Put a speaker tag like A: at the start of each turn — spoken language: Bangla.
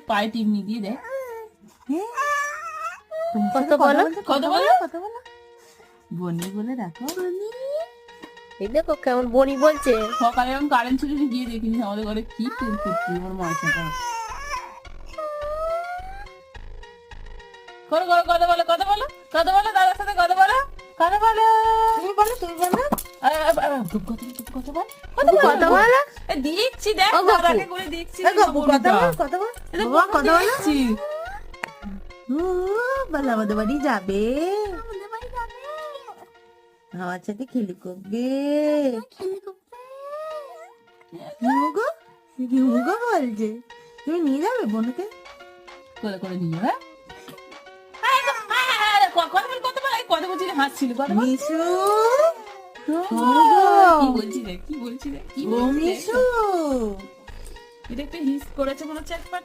A: পায়ে টিপনি দিয়ে দেয়।
B: কত বলো
A: কত বলো?
B: কত বলো
A: বনি বলে দেখো।
B: এই দেখো কেমন বনি বলছে।
A: সকালে যখন কারেন্ট ছিল গিয়ে দেখিনি আমাদের ঘরে কি টুল করছি আমার ময়সাটা। করো করো, কথা বলো কথা বলো কথা বলো, দাদার সাথে কথা বলো কথা বলো।
B: তুমি বলো তুমি বলো
A: কথা বল
B: কথা বলো
A: দিচ্ছি, দেখ
B: ও গপু।
A: দাদাকে করে দিচ্ছি।
B: কথা বল কথা বল বাবা, কথা বলো
A: দিচ্ছি।
B: বলো আমাদের বাড়ি যাবে, আমার সাথে খেলি করবে। মুগো মুগো বলছে তুমি নিয়ে যাবে বোনকে।
A: করে করে নিয়ে যাবে। কথা বল কথা বল, কথা বলছি হাসছিল কথা বল।
B: মিশু
A: কি বলছি রে কি বলছি রে কি
B: ও
A: বলছি রে?
B: মিশু
A: এটা একটা হিস করেছে মনে হচ্ছে একবার।